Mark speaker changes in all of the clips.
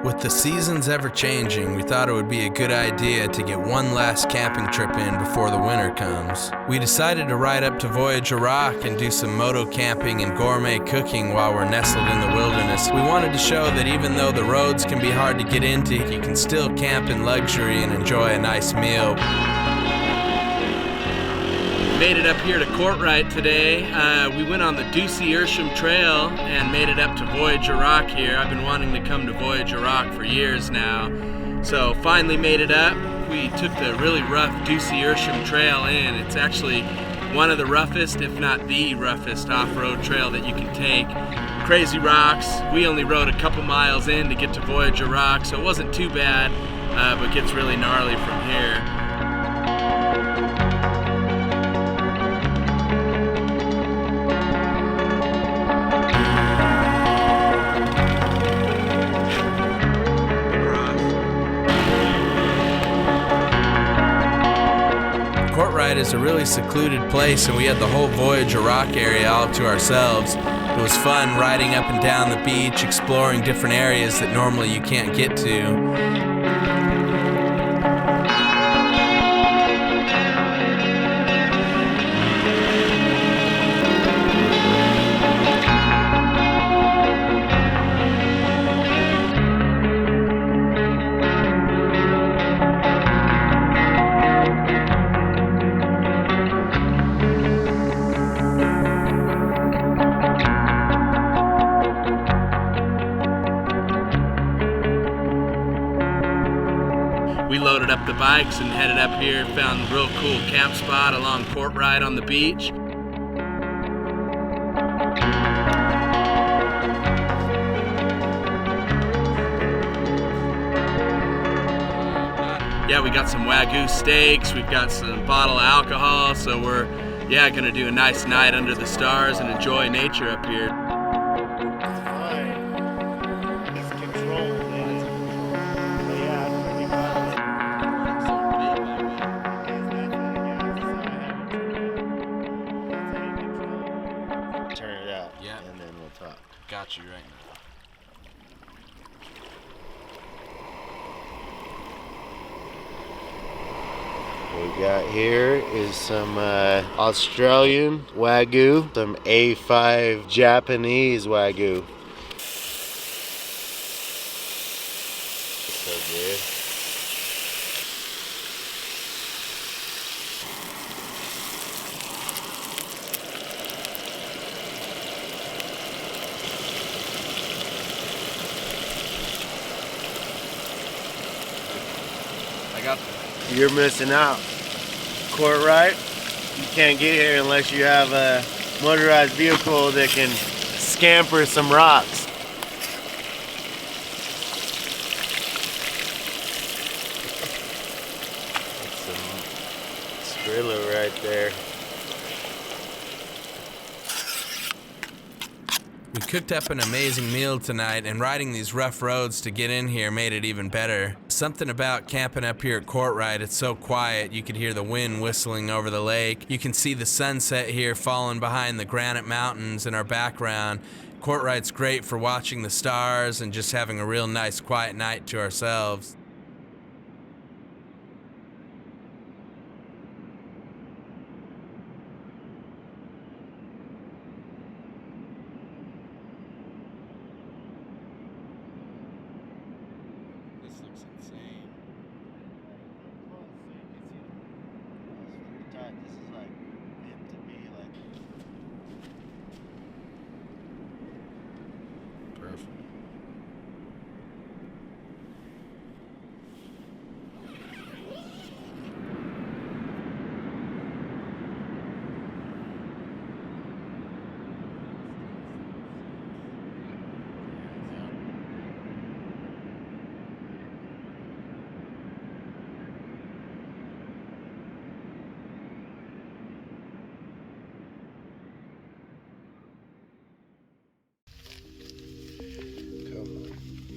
Speaker 1: With the seasons ever changing, we thought it would be a good idea to get one last camping trip in before the winter comes. We decided to ride up to Voyager Rock and do some moto camping and gourmet cooking while we're nestled in the wilderness. We wanted to show that even though the roads can be hard to get into, you can still camp in luxury and enjoy a nice meal.
Speaker 2: Made it up here to Courtright today. We went on the Ducey-Ersham Trail and made it up to Voyager Rock here. I've been wanting to come to Voyager Rock for years now. So finally made it up. We took the really rough Ducey-Ersham Trail in. It's actually one of the roughest, if not the roughest, off-road trail that you can take. Crazy rocks. We only rode a couple miles in to get to Voyager Rock, so it wasn't too bad, but gets really gnarly from here.
Speaker 1: Courtright is a really secluded place, and we had the whole Voyager Rock area all to ourselves. It was fun riding up and down the beach, exploring different areas that normally you can't get to.
Speaker 2: We loaded up the bikes and headed up here, found a real cool camp spot along Courtright on the beach. Yeah, we got some Wagyu steaks, we've got some bottle of alcohol, so we're gonna do a nice night under the stars and enjoy nature up here.
Speaker 3: Turn it out,
Speaker 1: Yeah.
Speaker 3: and then we'll talk.
Speaker 1: Got you right now.
Speaker 3: What we got here is some Australian Wagyu, some A5 Japanese Wagyu. So good. You're missing out. Courtright, you can't get here unless you have a motorized vehicle that can scamper some rocks. That's some Skrilla right there.
Speaker 1: We cooked up an amazing meal tonight, and riding these rough roads to get in here made it even better. Something about camping up here at Courtright, it's so quiet. You could hear the wind whistling over the lake. You can see the sunset here falling behind the granite mountains in our background. Courtright's great for watching the stars and just having a real nice quiet night to ourselves.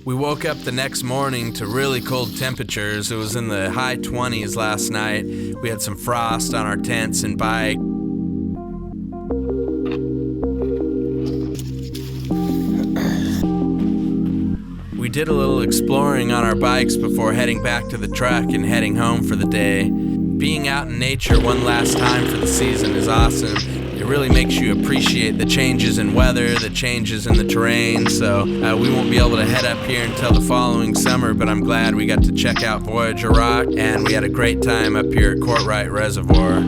Speaker 1: We woke up the next morning to really cold temperatures. It was in the high 20s last night. We had some frost on our tents and bike. We did a little exploring on our bikes before heading back to the truck and heading home for the day. Being out in nature one last time for the season is awesome. It really makes you appreciate the changes in weather, the changes in the terrain, so we won't be able to head up here until the following summer, but I'm glad we got to check out Voyager Rock, and we had a great time up here at Courtright Reservoir.